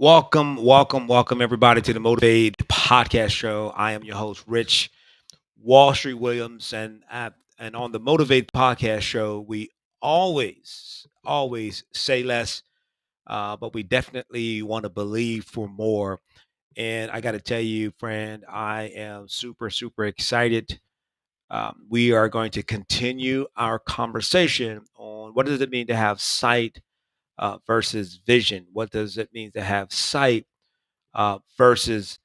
Welcome everybody to the Motivate Podcast Show. I am your host, Rich Wall Street Williams, and on the Motivate Podcast Show, we always say less, but we definitely want to believe for more. And I got to tell you, friend, I am super excited. We are going to continue our conversation on what does it mean to have sight versus vision. What does it mean to have sight versus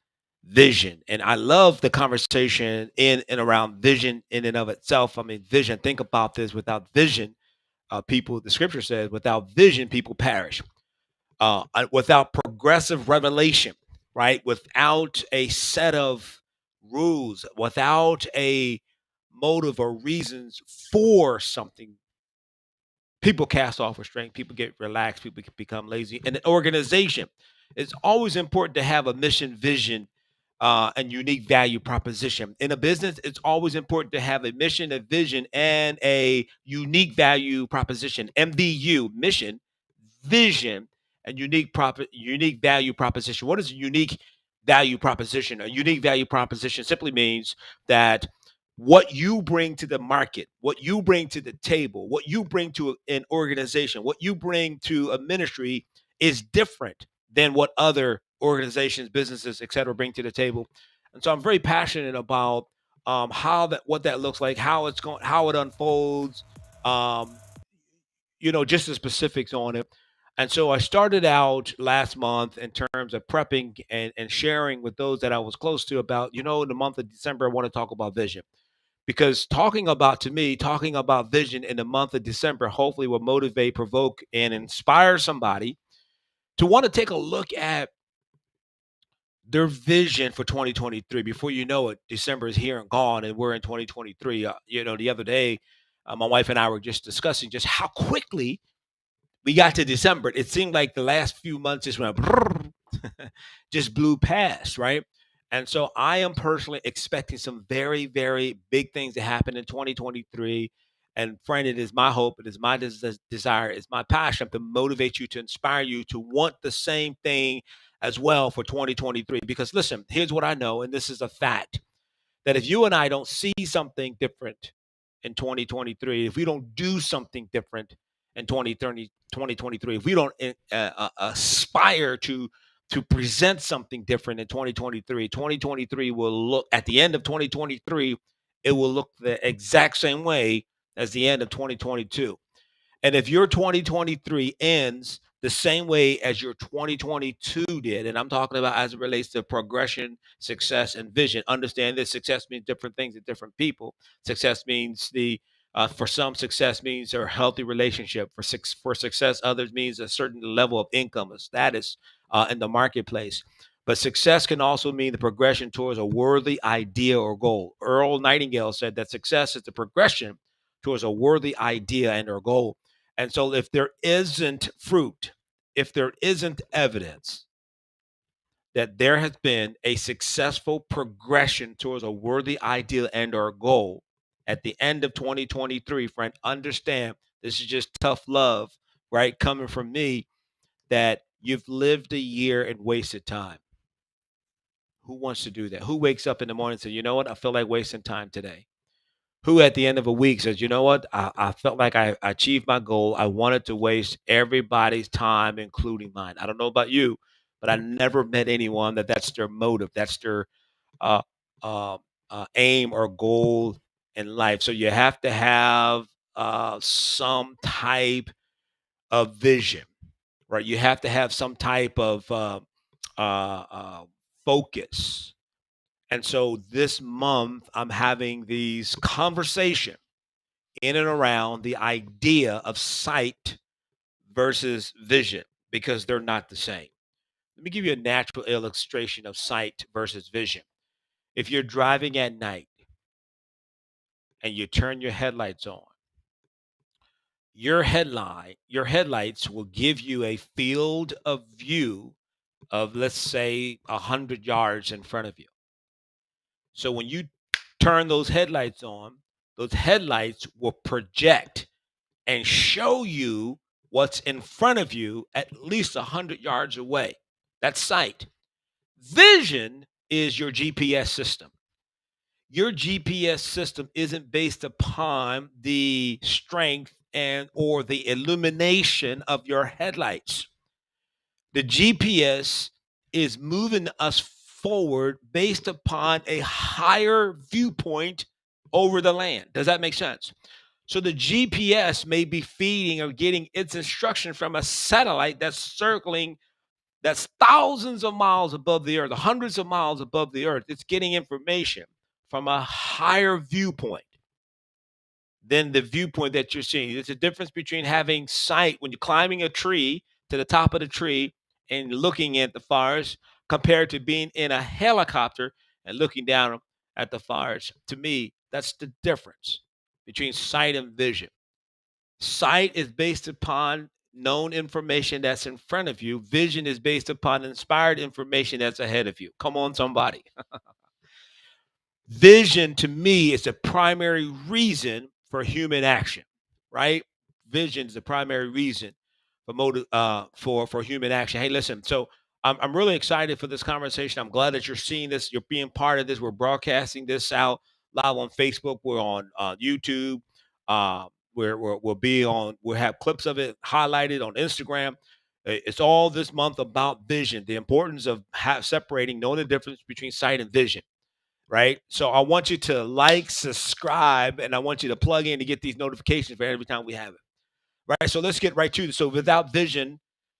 vision? And I love the conversation in and around vision in and of itself. I mean, vision, think about this: without vision, the scripture says, without vision, people perish. Without progressive revelation, right? Without a set of rules, without a motive or reasons for something, people cast off restraint, people get relaxed, people become lazy. And an organization, it's always important to have a mission, vision, and unique value proposition. In a business, it's always important to have a mission, a vision, and a unique value proposition. MVU, mission, vision, and unique value proposition. What is a unique value proposition? A unique value proposition simply means that what you bring to the market, what you bring to the table, what you bring to an organization, what you bring to a ministry is different than what other organizations, businesses, etc., bring to the table. And so I'm very passionate about what that looks like, how it's going, how it unfolds, um, just the specifics on it. And so I started out last month in terms of prepping and sharing with those that I was close to about, in the month of December, I want to talk about vision, because talking about vision in the month of December hopefully will motivate, provoke, and inspire somebody to want to take a look at their vision for 2023. Before you know it, December is here and gone, and we're in 2023. The other day, my wife and I were just discussing just how quickly we got to December. It seemed like the last few months just went just blew past, right? And so I am personally expecting some very big things to happen in 2023. And friend, it is my hope, it is my desire, it's my passion to motivate you, to inspire you to want the same thing as well for 2023. Because listen, here's what I know, and this is a fact, that if you and I don't see something different in 2023, if we don't do something different in 2023, if we don't aspire to present something different in 2023 will look, at the end of 2023, it will look the exact same way as the end of 2022. And if your 2023 ends the same way as your 2022 did, and I'm talking about as it relates to progression, success, and vision, understand this: success means different things to different people. Success means for some, success means a healthy relationship. For success, others means a certain level of income, a status in the marketplace. But success can also mean the progression towards a worthy idea or goal. Earl Nightingale said that success is the progression towards a worthy idea and or goal. And so if there isn't fruit, if there isn't evidence that there has been a successful progression towards a worthy ideal and or goal at the end of 2023, friend, understand this is just tough love, right? Coming from me, that you've lived a year and wasted time. Who wants to do that? Who wakes up in the morning and says, you know what? I feel like wasting time today. Who at the end of a week says, you know what, I felt like I achieved my goal. I wanted to waste everybody's time, including mine. I don't know about you, but I never met anyone that's their motive, that's their uh, uh, aim or goal in life. So you have to have some type of vision, right? You have to have some type of focus. And so this month, I'm having these conversations in and around the idea of sight versus vision, because they're not the same. Let me give you a natural illustration of sight versus vision. If you're driving at night and you turn your headlights on, your headlights will give you a field of view of, let's say, 100 yards in front of you. So when you turn those headlights on, those headlights will project and show you what's in front of you at least 100 yards away. That's sight. Vision is your GPS system. Your GPS system isn't based upon the strength and or the illumination of your headlights. The GPS is moving us forward based upon a higher viewpoint over the land. Does that make sense? So the GPS may be feeding or getting its instruction from a satellite that's circling, that's thousands of miles above the earth, hundreds of miles above the earth. It's getting information from a higher viewpoint than the viewpoint that you're seeing. There's a difference between having sight when you're climbing a tree to the top of the tree and looking at the fires compared to being in a helicopter and looking down at the fires. To me, that's the difference between sight and vision. Sight is based upon known information that's in front of you. Vision is based upon inspired information that's ahead of you. Come on, somebody. Vision to me is the primary reason for human action, right? Vision is the primary reason for for human action. Hey, listen, so I'm really excited for this conversation. I'm glad that you're seeing this, you're being part of this. We're broadcasting this out live on Facebook. We're on YouTube. We'll be on. We'll have clips of it highlighted on Instagram. It's all this month about vision, the importance of separating, knowing the difference between sight and vision, right? So I want you to like, subscribe, and I want you to plug in to get these notifications for every time we have it. Right. So let's get right to it. So without vision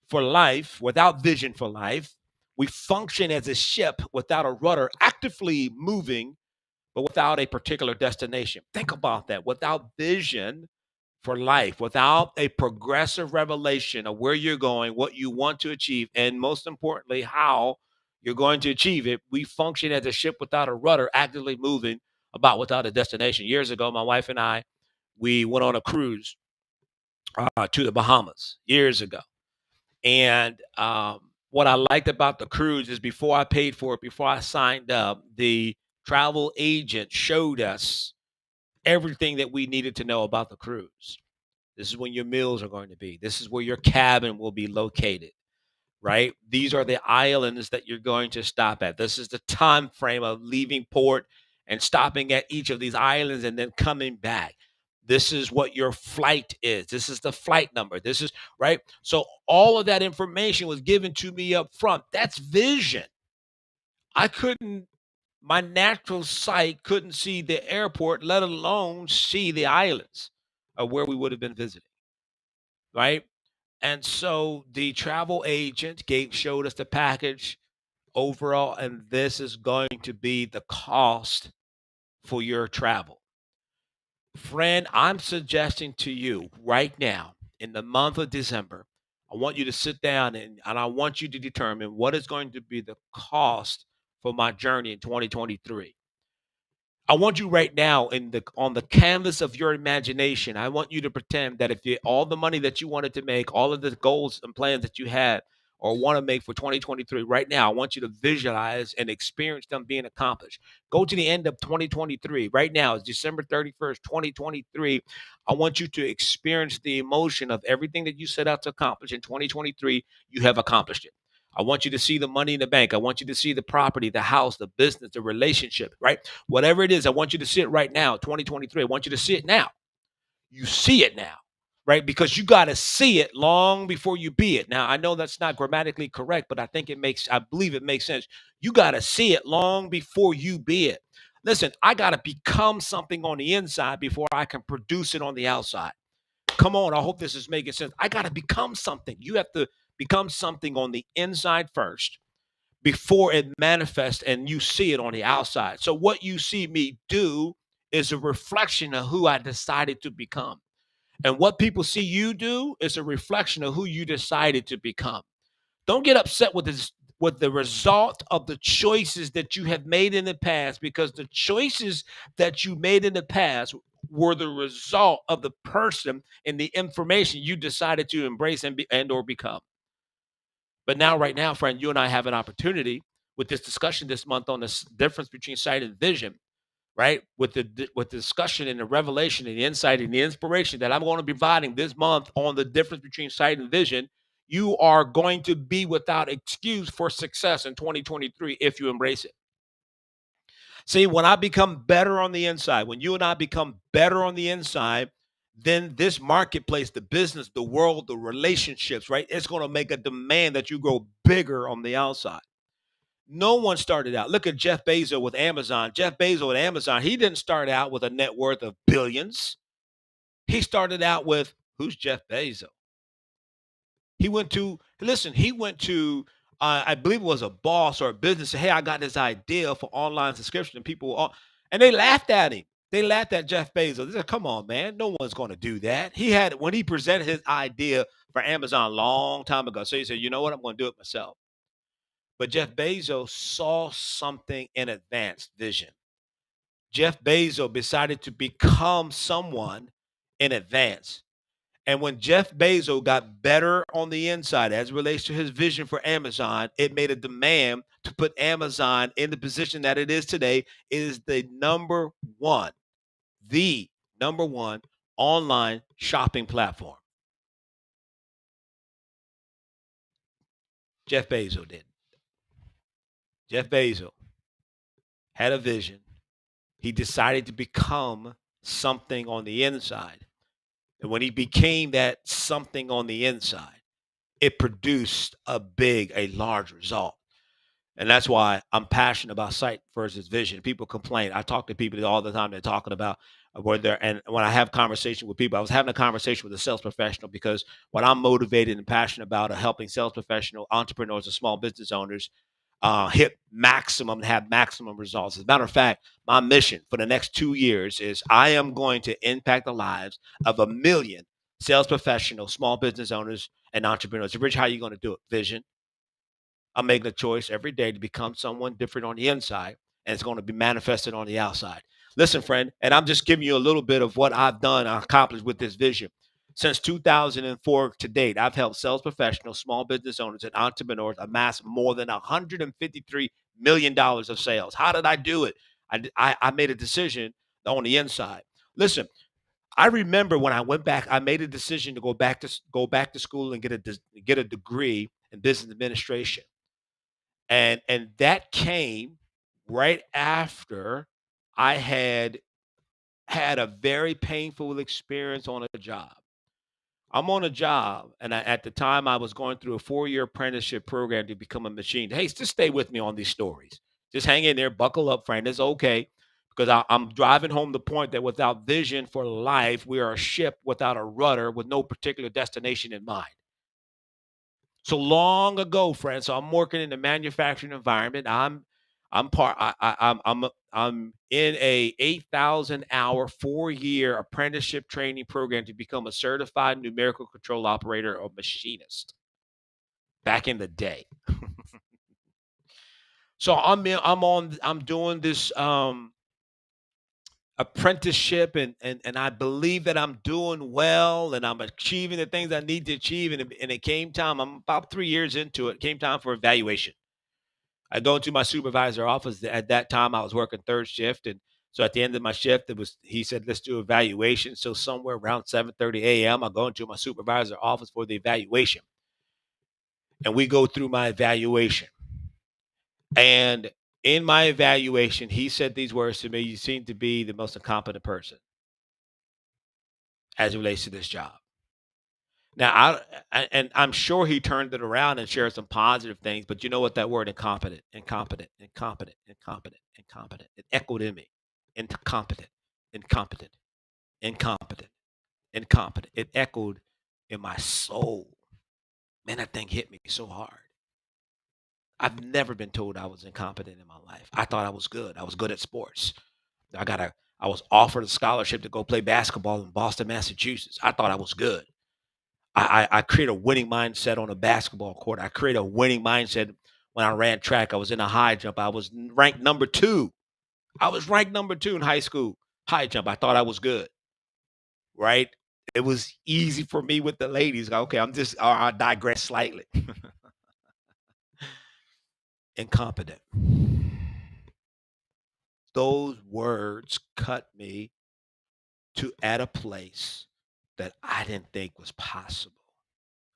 for life, we function as a ship without a rudder, actively moving, but without a particular destination. Think about that. Without vision for life, without a progressive revelation of where you're going, what you want to achieve, and most importantly, how you're going to achieve it, we function as a ship without a rudder, actively moving about without a destination. Years ago, my wife and I, we went on a cruise to the Bahamas years ago. And what I liked about the cruise is before I paid for it, before I signed up, the travel agent showed us everything that we needed to know about the cruise. This is when your meals are going to be. This is where your cabin will be located, right? These are the islands that you're going to stop at. This is the time frame of leaving port and stopping at each of these islands and then coming back. This is what your flight is. This is the flight number. This is right. So all of that information was given to me up front. That's vision. I couldn't, my natural sight couldn't see the airport, let alone see the islands of where we would have been visiting, right? And so the travel agent showed us the package overall, and this is going to be the cost for your travel. Friend, I'm suggesting to you right now in the month of December, I want you to sit down and I want you to determine what is going to be the cost for my journey in 2023. I want you right now in the on the canvas of your imagination. I want you to pretend that if all the money that you wanted to make, all of the goals and plans that you had or want to make for 2023, right now, I want you to visualize and experience them being accomplished. Go to the end of 2023. Right now, it's December 31st, 2023. I want you to experience the emotion of everything that you set out to accomplish in 2023. You have accomplished it. I want you to see the money in the bank. I want you to see the property, the house, the business, the relationship, right? Whatever it is, I want you to see it right now, 2023. I want you to see it now. You see it now, right? Because you got to see it long before you be it. Now, I know that's not grammatically correct, but I believe it makes sense. You got to see it long before you be it. Listen, I got to become something on the inside before I can produce it on the outside. Come on, I hope this is making sense. I got to become something. You have to become something on the inside first before it manifests and you see it on the outside. So what you see me do is a reflection of who I decided to become. And what people see you do is a reflection of who you decided to become. Don't get upset with this with the result of the choices that you have made in the past, because the choices that you made in the past were the result of the person and the information you decided to embrace and or become. But now, right now, friend, you and I have an opportunity with this discussion this month on the difference between sight and vision, right? With the discussion and the revelation and the insight and the inspiration that I'm going to be providing this month on the difference between sight and vision. You are going to be without excuse for success in 2023 if you embrace it. See, when I become better on the inside, when you and I become better on the inside, then this marketplace, the business, the world, the relationships, right? It's going to make a demand that you grow bigger on the outside. No one started out. Look at Jeff Bezos with Amazon. Jeff Bezos with Amazon, he didn't start out with a net worth of billions. He started out with who's Jeff Bezos? He went to, I believe it was a boss or a business, said, hey, I got this idea for online subscription. And and they laughed at him. They laughed at Jeff Bezos. They said, come on, man. No one's going to do that. When he presented his idea for Amazon a long time ago. So he said, you know what? I'm going to do it myself. But Jeff Bezos saw something in advanced vision. Jeff Bezos decided to become someone in advance. And when Jeff Bezos got better on the inside as it relates to his vision for Amazon, it made a demand to put Amazon in the position that it is today. It is the number one online shopping platform. Jeff Bezos did. Jeff Bezos had a vision. He decided to become something on the inside. And when he became that something on the inside, it produced a large result. And that's why I'm passionate about sight versus vision. People complain. I talk to people all the time. They're talking about where they're, and when I have conversation with people, I was having a conversation with a sales professional because what I'm motivated and passionate about are helping sales professional entrepreneurs and small business owners hit maximum and have maximum results. As a matter of fact, my mission for the next 2 years is I am going to impact the lives of 1 million sales professionals, small business owners, and entrepreneurs. So, Rich, how are you going to do it? Vision. I'm making a choice every day to become someone different on the inside, and it's going to be manifested on the outside. Listen, friend, and I'm just giving you a little bit of what I've done, accomplished with this vision. Since 2004 to date, I've helped sales professionals, small business owners, and entrepreneurs amass more than $153 million of sales. How did I do it? I made a decision on the inside. Listen, I remember when I went back, I made a decision to go back to school and get a degree in business administration, and that came right after I had a very painful experience on a job. I'm on a job, and at the time I was going through a 4-year apprenticeship program to become a machine. Hey, just stay with me on these stories. Just hang in there, buckle up, friend. It's okay, because I'm driving home the point that without vision for life, we are a ship without a rudder with no particular destination in mind. So long ago, friends. So I'm working in the manufacturing environment. I'm part. I'm in a 8,000 hour 4-year apprenticeship training program to become a certified numerical control operator or machinist. Back in the day, so I'm doing this apprenticeship, and I believe that I'm doing well and I'm achieving the things I need to achieve. And it came time. I'm about 3 years into it. Came time for evaluation. I go into my supervisor office. At that time, I was working third shift, and so at the end of my shift, he said, "Let's do evaluation." So somewhere around 7:30 a.m., I go into my supervisor office for the evaluation, and we go through my evaluation. And in my evaluation, he said these words to me: "You seem to be the most incompetent person as it relates to this job." Now, and I'm sure he turned it around and shared some positive things, but you know what that word incompetent, incompetent, incompetent, incompetent, incompetent, it echoed in me. Incompetent, incompetent, incompetent, incompetent. It echoed in my soul. Man, that thing hit me so hard. I've never been told I was incompetent in my life. I thought I was good. I was good at sports. I was offered a scholarship to go play basketball in Boston, Massachusetts. I thought I was good. I create a winning mindset on a basketball court. I create a winning mindset when I ran track. I was in a high jump. I was ranked number two. I was ranked number two in high school high jump. I thought I was good, right? It was easy for me with the ladies. Okay, I digress slightly. Incompetent. Those words cut me to at a place that I didn't think was possible.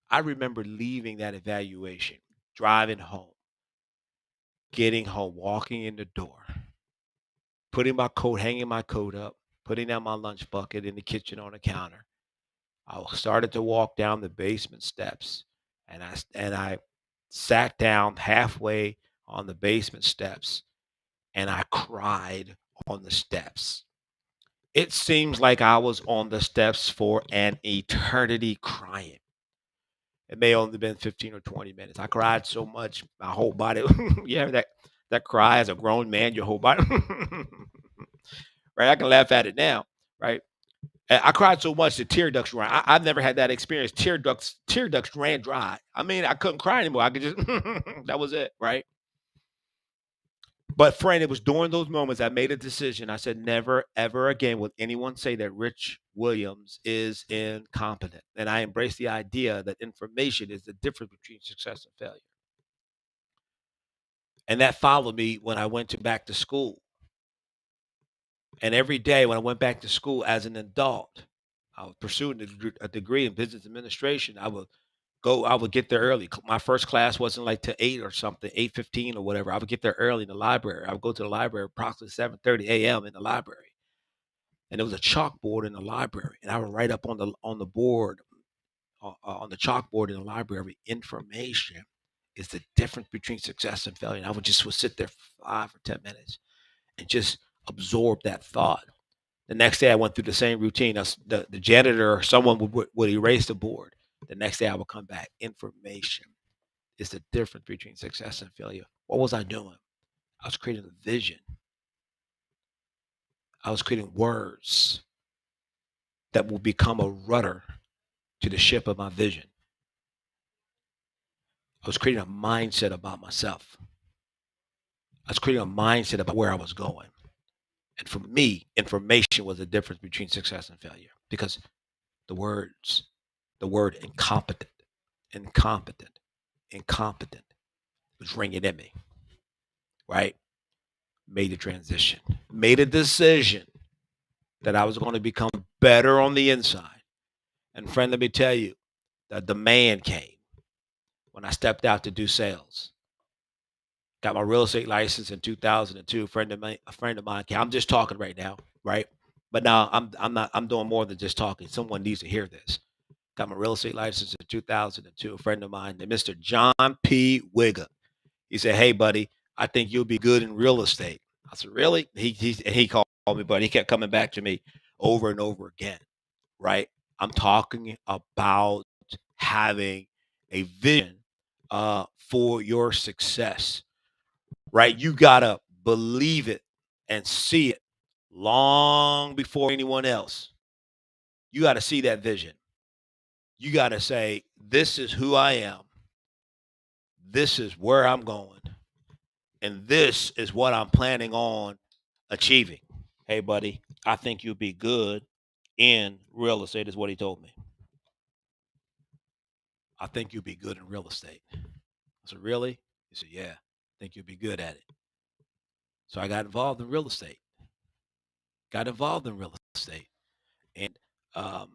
I remember leaving that evaluation, driving home, getting home, walking in the door, putting my coat, hanging my coat up, putting down my lunch bucket in the kitchen on the counter. I started to walk down the basement steps, and I sat down halfway on the basement steps, and I cried on the steps. It seems like I was on the steps for an eternity crying. It may only been 15 or 20 minutes. I cried so much, my whole body. You have that cry as a grown man, your whole body. Right? I can laugh at it now, right? I cried so much the tear ducts ran. I've never had that experience. Tear ducts ran dry. I mean, I couldn't cry anymore. I could just that was it, right? But friend, it was during those moments I made a decision. I said, never, ever again will anyone say that Rich Williams is incompetent. And I embraced the idea that information is the difference between success and failure. And that followed me when I went to back to school. And every day when I went back to school as an adult, I was pursuing a degree in business administration. I would get there early. My first class wasn't like to 8 or something, 8:15 or whatever. I would get there early in the library. I would go to the library approximately 7:30 a.m. in the library. And there was a chalkboard in the library. And I would write up on the board, on the chalkboard in the library, information is the difference between success and failure. And I would sit there for 5 or 10 minutes and just absorb that thought. The next day I went through the same routine. The janitor or someone would erase the board. The next day I would come back. Information is the difference between success and failure. What was I doing? I was creating a vision. I was creating words that will become a rudder to the ship of my vision. I was creating a mindset about myself. I was creating a mindset about where I was going. And for me, information was the difference between success and failure because the words, the word incompetent, incompetent, incompetent was ringing in me, right? Made a transition, made a decision that I was going to become better on the inside. And friend, let me tell you, the demand came when I stepped out to do sales. Got my real estate license in 2002. A friend of mine came. I'm just talking right now, right? But now I'm not. I'm doing more than just talking. Someone needs to hear this. Got my real estate license in 2002. A friend of mine, Mr. John P. Wigger. He said, "Hey, buddy, I think you'll be good in real estate." I said, "Really?" He called me, but he kept coming back to me over and over again. Right? I'm talking about having a vision for your success. Right? You gotta believe it and see it long before anyone else. You got to see that vision. You got to say, "This is who I am. This is where I'm going." And this is what I'm planning on achieving. Hey, buddy, I think you'll be good in real estate, is what he told me. I think you'll be good in real estate. I said, really? He said, yeah, I think you'll be good at it. So I got involved in real estate, got involved in real estate. And um,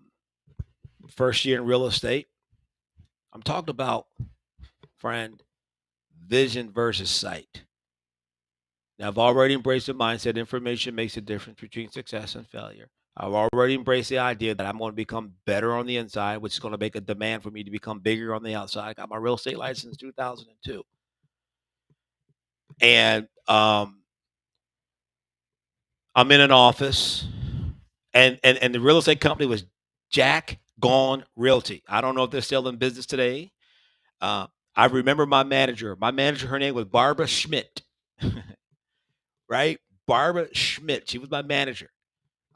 first year in real estate, I'm talking about, friend, vision versus sight. Now, I've already embraced the mindset information makes a difference between success and failure. I've already embraced the idea that I'm going to become better on the inside, which is going to make a demand for me to become bigger on the outside. I got my real estate license in 2002. And I'm in an office, and the real estate company was Jack Gone Realty. I don't know if they're still in business today. Uh, I remember my manager. My manager, her name was Barbara Schmidt, right? Barbara Schmidt. She was my manager.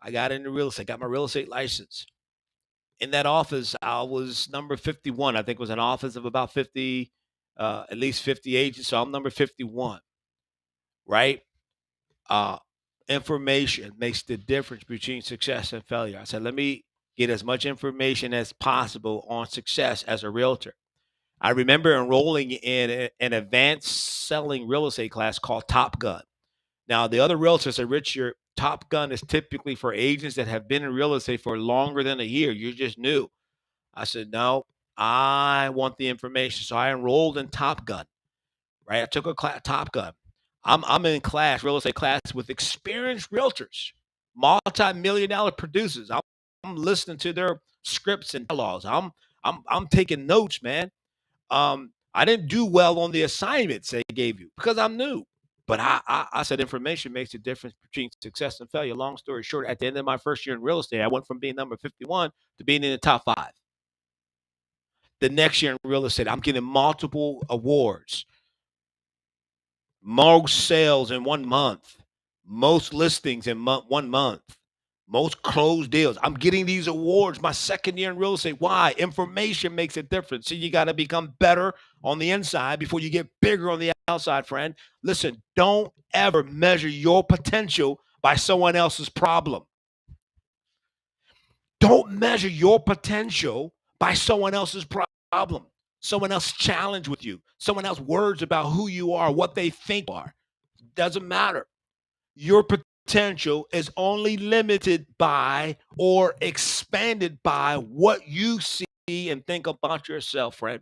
I got into real estate, got my real estate license. In that office, I was number 51. I think it was an office of about 50, at least 50 agents. So I'm number 51, right? Uh, Information makes the difference between success and failure. I said, let me get as much information as possible on success as a realtor. I remember enrolling in an advanced selling real estate class called Top Gun. Now, the other realtors said, Rich, your Top Gun is typically for agents that have been in real estate for longer than a year. You're just new. I said, no, I want the information. So I enrolled in Top Gun, right? I took a class, Top Gun. I'm in class, real estate class with experienced realtors, multi-million dollar producers. I'm listening to their scripts and dialogues. I'm taking notes, man. I didn't do well on the assignments they gave you because I'm new. But I said information makes a difference between success and failure. Long story short, at the end of my first year in real estate, I went from being number 51 to being in the top five. The next year in real estate, I'm getting multiple awards, most sales in 1 month, most listings in 1 month, most closed deals. I'm getting these awards my second year in real estate. Why? Information makes a difference. So you got to become better on the inside before you get bigger on the outside, friend. Listen, don't ever measure your potential by someone else's problem. Don't measure your potential by someone else's problem, someone else's challenge with you, someone else's words about who you are, what they think you are. Doesn't matter. Your potential is only limited by or expanded by what you see and think about yourself, friend.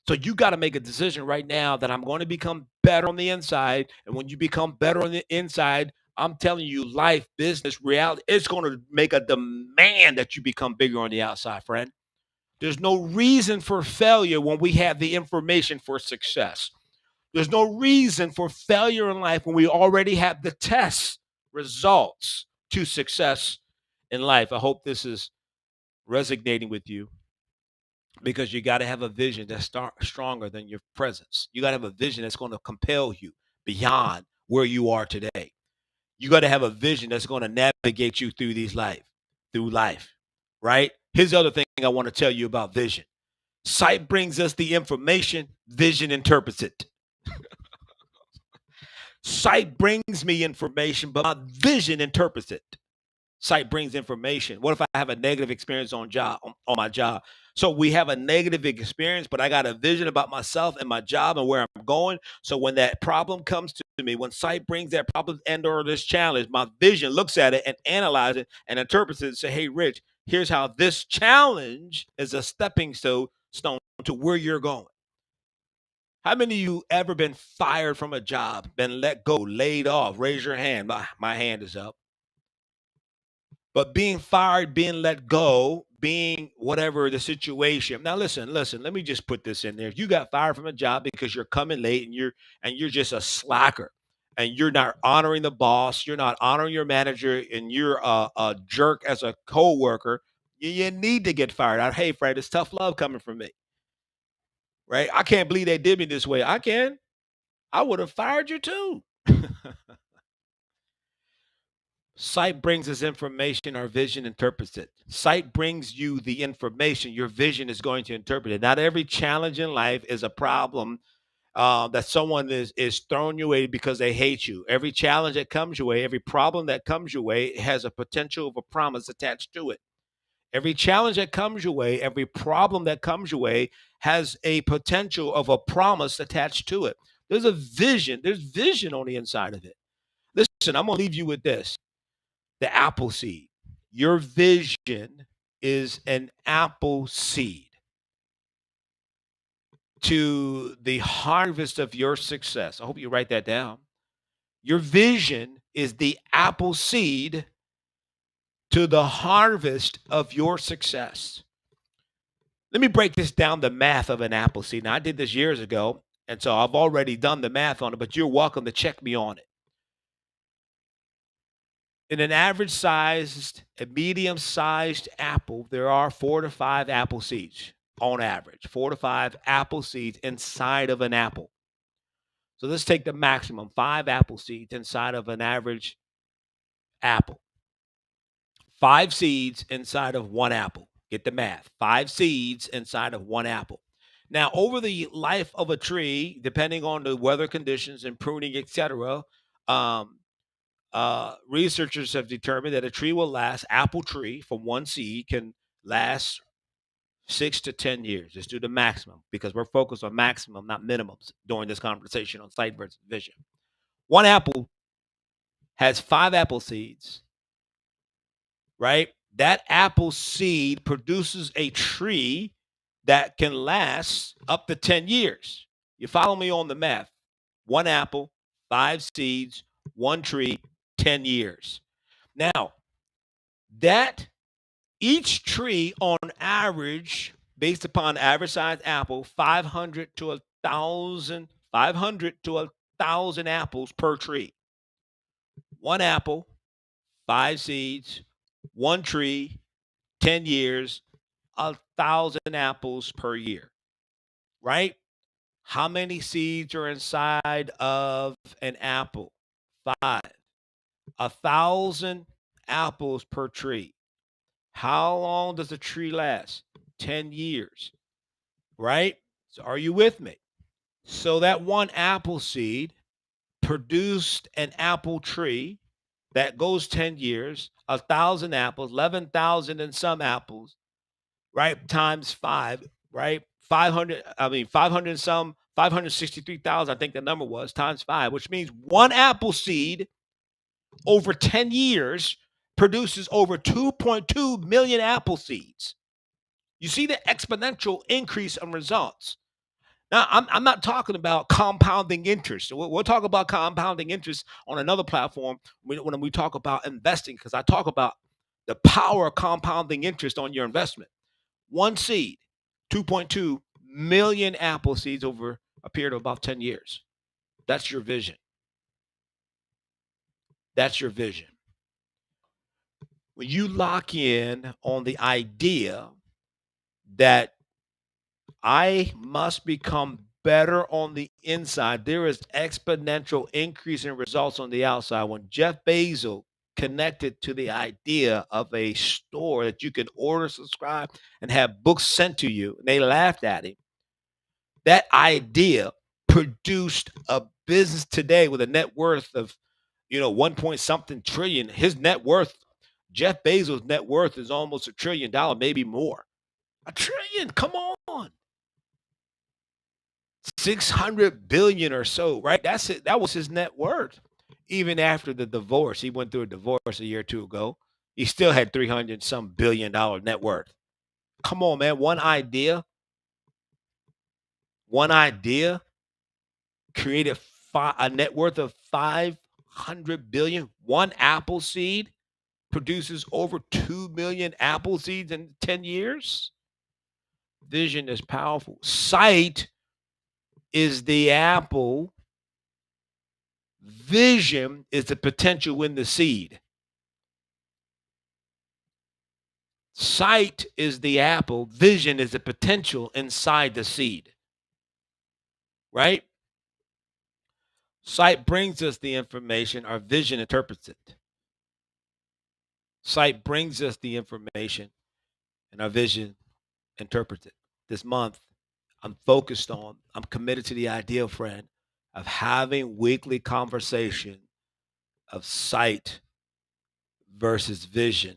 So you got to make a decision right now that I'm going to become better on the inside. And when you become better on the inside, I'm telling you, life, business, reality, it's going to make a demand that you become bigger on the outside, friend. There's no reason for failure when we have the information for success. There's no reason for failure in life when we already have the test results to success in life. I hope this is resonating with you because you got to have a vision that's stronger than your presence. You got to have a vision that's going to compel you beyond where you are today. You got to have a vision that's going to navigate you through life, right? Here's the other thing I want to tell you about vision. Sight brings us the information, vision interprets it. Sight brings me information, but my vision interprets it. Sight brings information. What if I have a negative experience on my job? So we have a negative experience, but I got a vision about myself and my job and where I'm going. So when that problem comes to me, when sight brings that problem and or this challenge, my vision looks at it and analyzes it and interprets it and say, hey, Rich, here's how this challenge is a stepping stone to where you're going. How many of you ever been fired from a job, been let go, laid off? Raise your hand. My hand is up. But being fired, being let go, being whatever the situation. Now listen, let me just put this in there. If you got fired from a job because you're coming late and you're just a slacker and you're not honoring the boss, you're not honoring your manager, and you're a jerk as a co-worker, you need to get fired out. Hey, Fred, it's tough love coming from me. Right? I can't believe they did me this way. I can. I would have fired you too. Sight brings us information, our vision interprets it. Sight brings you the information, your vision is going to interpret it. Not every challenge in life is a problem that someone is throwing you away because they hate you. Every challenge that comes your way, every problem that comes your way has a potential of a promise attached to it. Every challenge that comes your way, every problem that comes your way has a potential of a promise attached to it. There's vision on the inside of it. Listen, I'm going to leave you with this, the apple seed. Your vision is an apple seed to the harvest of your success. I hope you write that down. Your vision is the apple seed to the harvest of your success. Let me break this down, the math of an apple seed. Now, I did this years ago, and so I've already done the math on it, but you're welcome to check me on it. In an average sized, a medium sized apple, there are 4 to 5 apple seeds on average, 4 to 5 apple seeds inside of an apple. So let's take the maximum 5 apple seeds inside of an average apple. 5 seeds inside of one apple. Get the math. 5 seeds inside of one apple. Now, over the life of a tree, depending on the weather conditions and pruning, etc., um, researchers have determined that a tree will last, apple tree from one seed can last 6 to 10 years. Let's do the maximum because we're focused on maximum, not minimums during this conversation on sight versus vision. One apple has 5 apple seeds, right? That apple seed produces a tree that can last up to 10 years. You follow me on the math? One apple, five seeds, one tree, 10 years. Now, that each tree on average, based upon average size apple, 500 to 1,000, 500 to 1,000 apples per tree. One apple, five seeds, one tree, 10 years, 1,000 apples per year, right? How many seeds are inside of an apple? Five. 1,000 apples per tree. How long does a tree last? 10 years, right? So are you with me? So that one apple seed produced an apple tree that goes 10 years, 1,000 apples, 11,000 and some apples, right? Times five, right? 500, 500 and some, 563,000, I think the number was, times five, which means one apple seed over 10 years produces over 2.2 million apple seeds. You see the exponential increase in results. Now, I'm not talking about compounding interest. We'll talk about compounding interest on another platform when we talk about investing, because I talk about the power of compounding interest on your investment. One seed, 2.2 million apple seeds over a period of about 10 years. That's your vision. That's your vision. When you lock in on the idea that I must become better on the inside, there is exponential increase in results on the outside. When Jeff Bezos connected to the idea of a store that you can order, subscribe, and have books sent to you, and they laughed at him. That idea produced a business today with a net worth of, 1 point something trillion. His net worth, Jeff Bezos' net worth is almost $1 trillion, maybe more. A trillion, come on. 600 billion or so, right? That's it. That was his net worth. Even after the divorce, he went through a divorce a year or two ago. He still had 300 some billion-dollar net worth. Come on, man. One idea created a net worth of 500 billion. One apple seed produces over 2 million apple seeds in 10 years. Vision is powerful. Sight is the apple. Vision is the potential in the seed. Sight is the apple. Vision is the potential inside the seed. Right? Sight brings us the information. Our vision interprets it. Sight brings us the information, and our vision interprets it. This month, I'm committed to the idea, friend, of having weekly conversation of sight versus vision.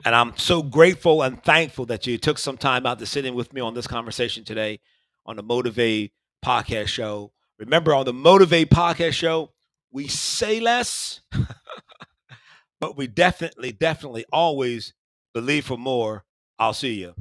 And I'm so grateful and thankful that you took some time out to sit in with me on this conversation today on the Motivate Podcast Show. Remember, on the Motivate Podcast Show, we say less, but we definitely always believe for more. I'll see you.